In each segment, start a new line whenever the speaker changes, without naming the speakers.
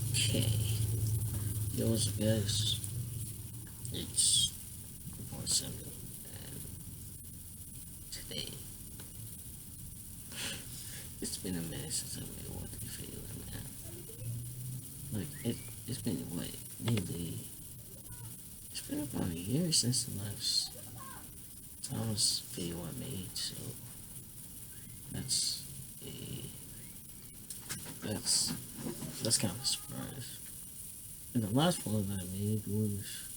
Okay, yo, what's up, guys? It's Boy Samuel, and today it's been a minute since I made one of these videos, man. It's been what, nearly, it's been about a year since the last Thomas video I made, so that's a that's that's kind of a surprise. And the last one that I made was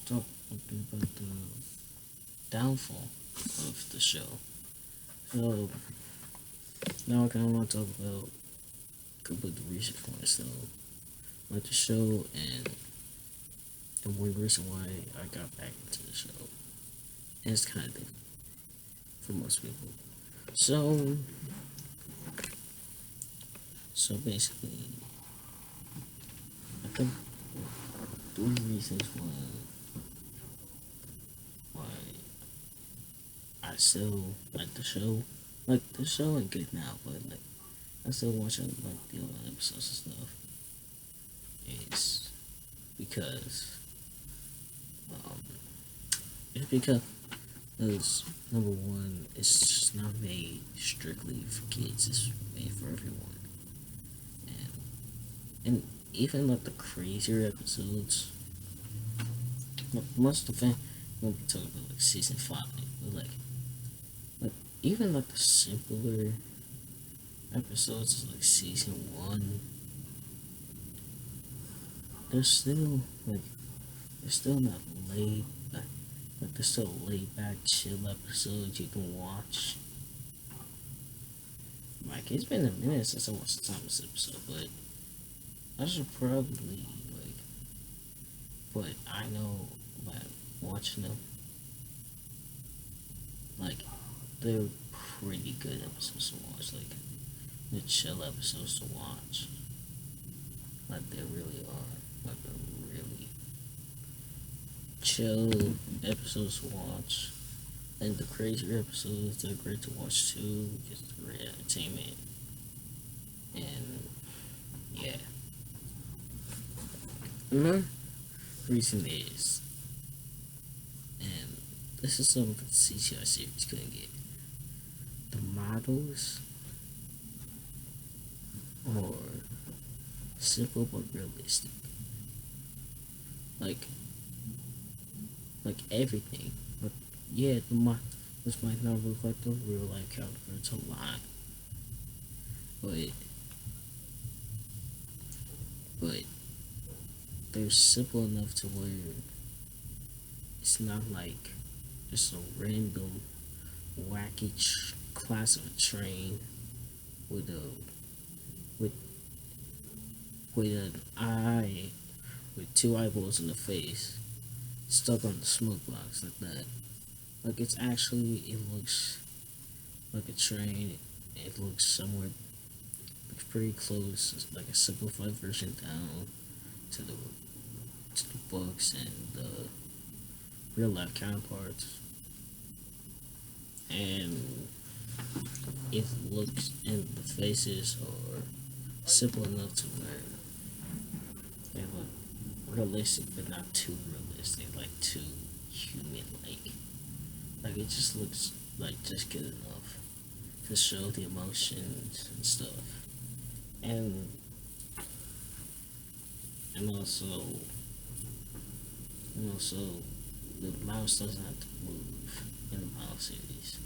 talking about the downfall of the show. So now I kind of want to talk about a couple of the reasons why I still like the show and one reason why I got back into the show. And it's kind of different for most people. So, so basically, I think three reasons why I still like the show. Like the show ain't good now, but like I still watch like the old episodes and stuff. Is because um, it's because number one, it's just not made strictly for kids. It's made for everyone, and and even like the crazier episodes, most of the thing we'll be talking about like season 5, but like even like the simpler episodes like season 1, they're still like they're still not laid like they're still laid back chill episodes you can watch. Like it's been a minute since I watched the Thomas episode, but I should probably like. But I know by watching them, like they're pretty good episodes to watch. Like they're chill episodes to watch. Like they really are. Like they're really chill episodes to watch. And the crazier episodes, they're great to watch too because it's great entertainment. And yeah, another reason is, and this is something the CGI series couldn't get. The models are simple but realistic. Like like everything. But yeah, this might not look like the real life characters a lot, but but they're simple enough to where it's not like just a random wacky class of a train with a with with an eye with two eyeballs in the face stuck on the smoke box like that. Like it looks like a train. It looks somewhere it's pretty close. It's like a simplified version down to the books and the real life counterparts. And it looks and the faces are simple enough to where they look realistic but not too realistic, like too human like. Like it just looks like just good enough to show the emotions and stuff. And and also and also the mouse doesn't have to move in the mouse series.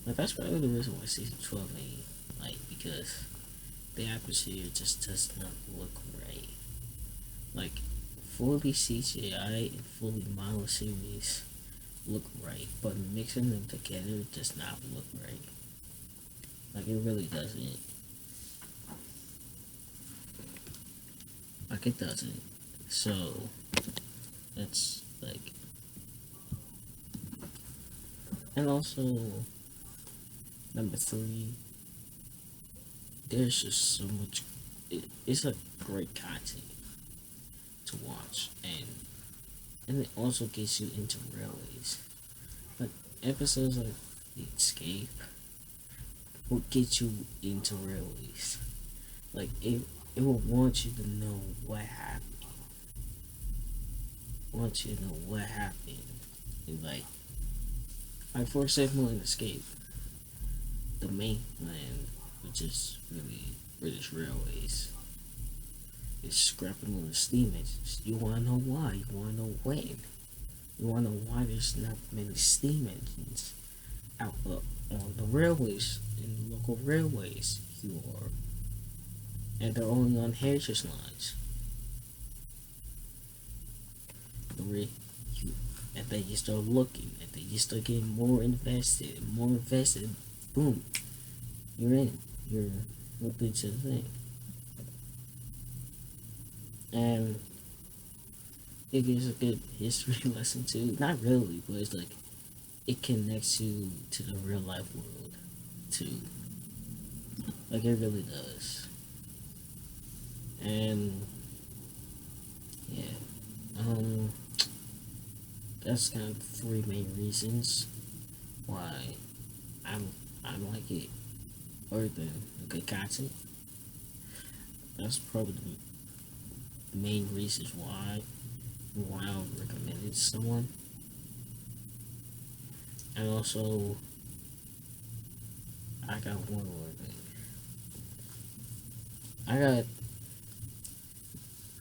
Like that's probably the reason why season 12 ain't like because the atmosphere just does not look right. Like fully CGI and fully model series look right, but mixing them together does not look right. Like it really doesn't. Like it doesn't. So that's like, and also number 3, there's just so much. It's a great content to watch, and it also gets you into railways. Like episodes like The Escape will get you into railways. Like it will want you to know what happened. Want you to know what happened. And like for example, in Escape, the main plan, which is really British Railways, is scrapping all the steam engines. You want to know why? You want to know when? You want to know why there's not many steam engines out on the railways, in the local railways you are, and they're only on heritage lines. The you, and then you start looking, and then you start getting more invested. Boom, you're in. You're looking to the thing, and it gives a good history lesson too. Not really, but it's like it connects you to the real life world too. Like it really does. And yeah, um, that's kind of three main reasons why I'm I like it, other than good content. That's probably the main reasons why I would recommend it to someone. And also, I got one more thing. I got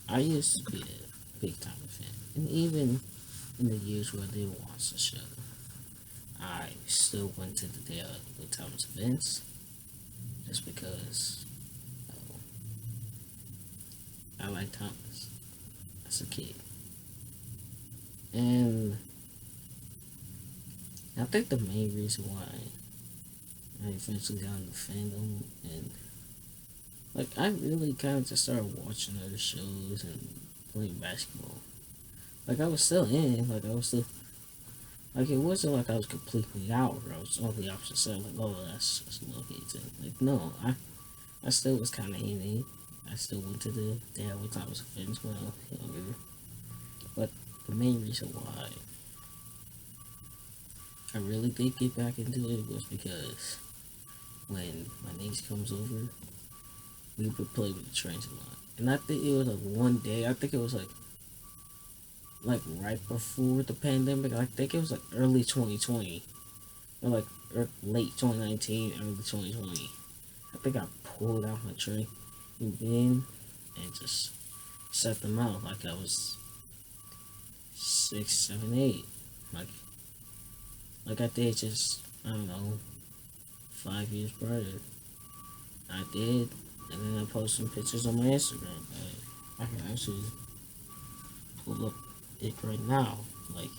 I used to be a big time fan, and even in the years where they watched the show, I still went to the Good Times events just because I like Thomas as a kid. And I think the main reason why I eventually got into fandom, and like I really kind of just started watching other shows and playing basketball. Like I was still in, like I was still like it wasn't like I was completely out or I was on the opposite side, like oh that's just no thing. Like no, I still was kind of in it. I still went to the Daily Thomas events when I was younger. But the main reason why I really did get back into it was because when my niece comes over, we would play with the trains a lot. And I think it was like one day, I think it was like right before the pandemic. I think it was like early 2020 or like late 2019, early 2020. I think I pulled out my train and then and just set them out like I was 6, 7, 8. Like I did just I don't know 5 years prior. I did, and then I posted some pictures on my Instagram. I can actually pull up it right now. Like,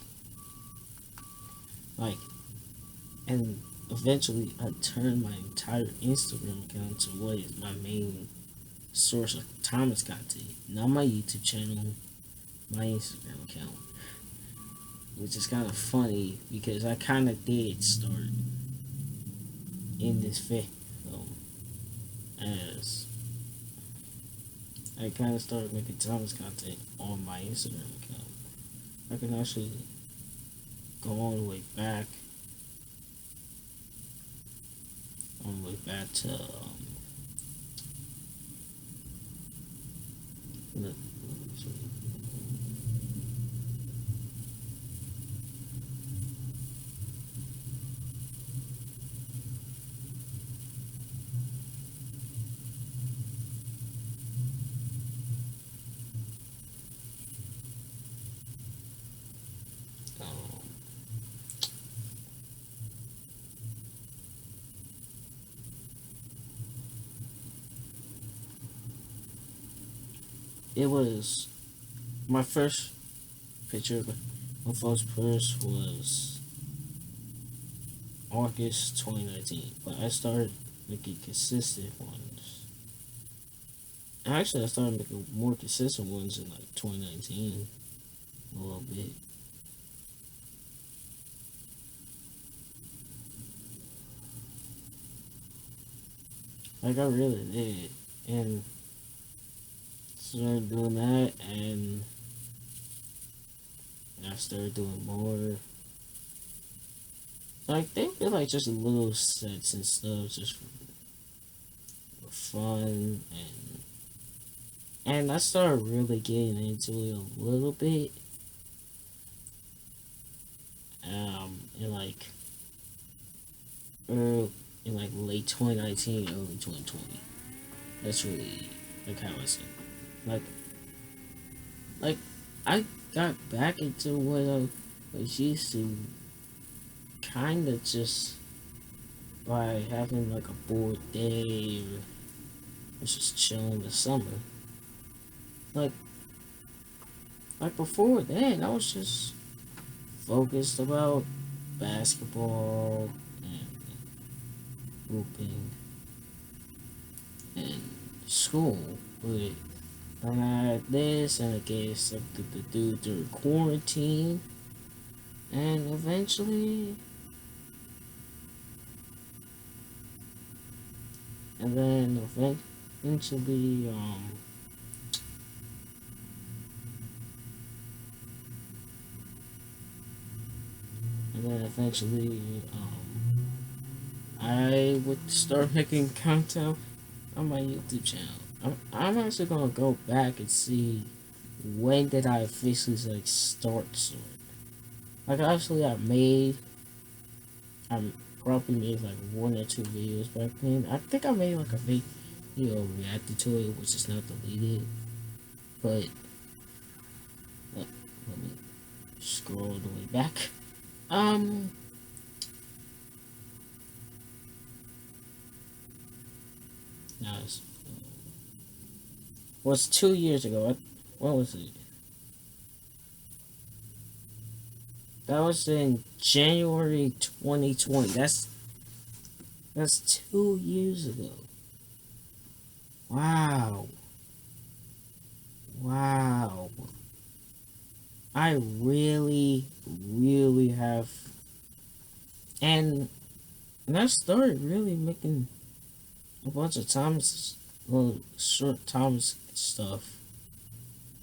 like, and eventually I turned my entire Instagram account to what is my main source of Thomas content. Not my YouTube channel, my Instagram account. Which is kind of funny because I kind of did start in this film as I kind of started making Thomas content on my Instagram account. I can actually go all the way back, all the way back to look, um, it was my first picture, my first post was August 2019, but I started making consistent ones. Actually, I started making more consistent ones in like 2019, a little bit. Like I really did, and started doing that, and I started doing more. Like they feel like just little sets and stuff, just for fun, and And I started really getting into it a little bit, in early, in like late 2019, early 2020. That's really like how I see it. Like I got back into what I was used to, kind of just by having like a bored day or just chilling in the summer. Like before then, I was just focused about basketball and hooping and school. But I had this and I gave something to do during quarantine, and eventually, I would start making content on my YouTube channel. I'm actually gonna go back and see when did I officially like start. Like obviously I probably made like one or two videos back then. I think I made like a video reacted to it, which is not deleted. But let me scroll the way back. Um, now it's was 2 years ago. What was it? That was in January 2020. That's 2 years ago. Wow. Wow. I really, really have. And I started really making a bunch of Thomas, well, short Thomas stuff.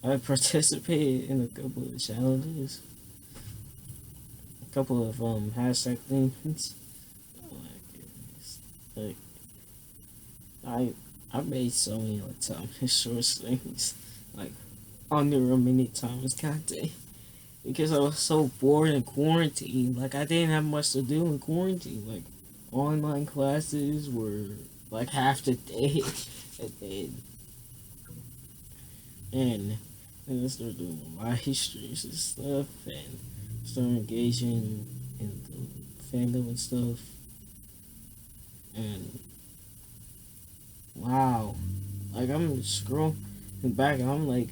I participated in a couple of challenges, a couple of hashtag things. Oh my goodness! Like I I made so many like Thomas short things, like under a minute Thomas content because I was so bored in quarantine. Like I didn't have much to do in quarantine. Like online classes were like half the day, and and I started doing live streams and stuff, and started engaging in the fandom and stuff. And wow, like I'm scrolling back, and I'm like,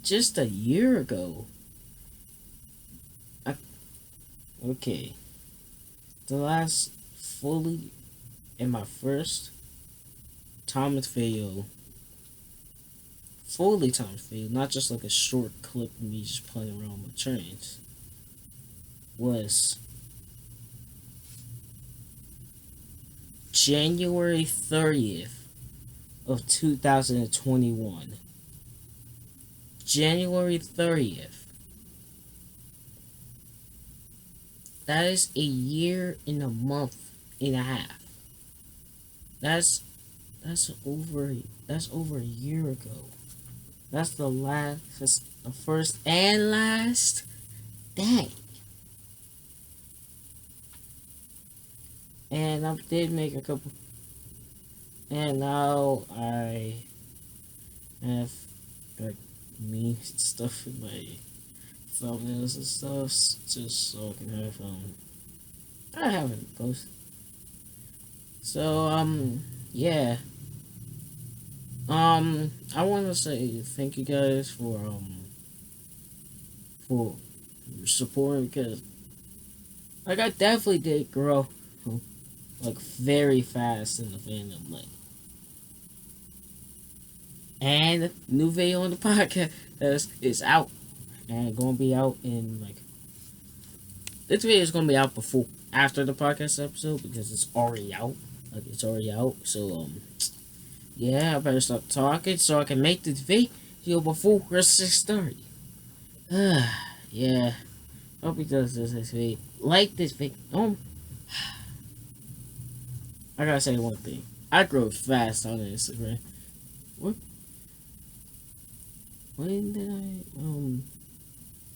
just a year ago. I, okay, the last fully in my first Thomas video, fully Thomas video, not just like a short clip of me just playing around with trains, was January 30th of 2021. January 30th. That is a year and a month and a half. That's that's over a year ago. That's the first and last day. And I did make a couple, and now I have like me stuff in my thumbnails and stuff, just so I can have I haven't posted. So yeah. I want to say thank you guys for your support, because like I definitely did grow like very fast in the fandom, like, and new video on the podcast is out and gonna be out in like, this video is gonna be out before after the podcast episode because it's already out, like it's already out. So yeah, I better stop talking so I can make this video before 6:30. Yeah, hope he does this video. Like this video. I gotta say one thing. I grow fast on Instagram. What? when did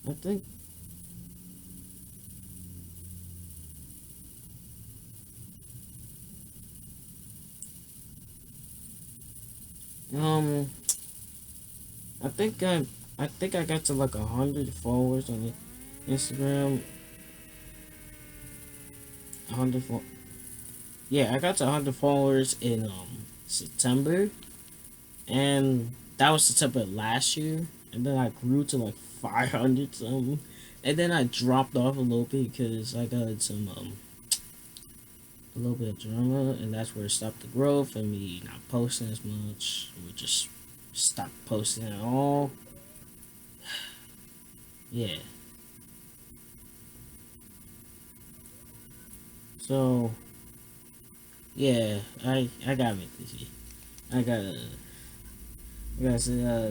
I think um I think I I think I got to like 100 followers on Instagram. 100 yeah, I got to 100 followers in September, and that was September last year, and then I grew to like 500 something, and then I dropped off a little bit because I got some a little bit of drama, and that's where it stopped the growth and me not posting as much. We just stopped posting at all. Yeah. So yeah, I gotta make this video. I gotta guys,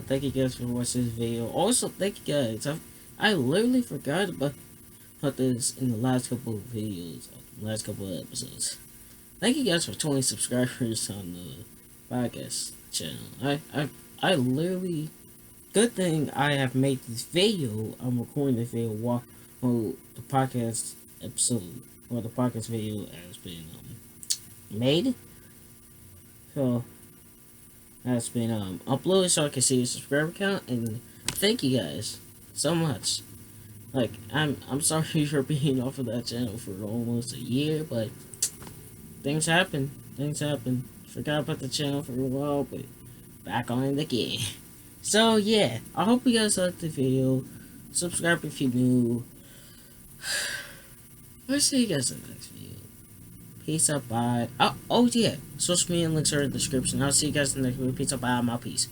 thank you guys for watching this video. Also, thank you guys. I literally forgot about this in the last couple of videos, last couple of episodes. Thank you guys for 20 subscribers on the podcast channel. I literally, good thing I have made this video. I'm recording this video while the podcast episode or the podcast video has been made. So has been uploaded so I can see your subscriber count, and thank you guys so much. Like I'm sorry for being off of that channel for almost a year, but things happen. Things happen. Forgot about the channel for a while, but back on it again. So yeah, I hope you guys liked the video. Subscribe if you're new. I'll see you guys in the next video. Peace out, bye. Oh yeah, social media links are in the description. I'll see you guys in the next video. Peace out, bye. I'm out. Peace.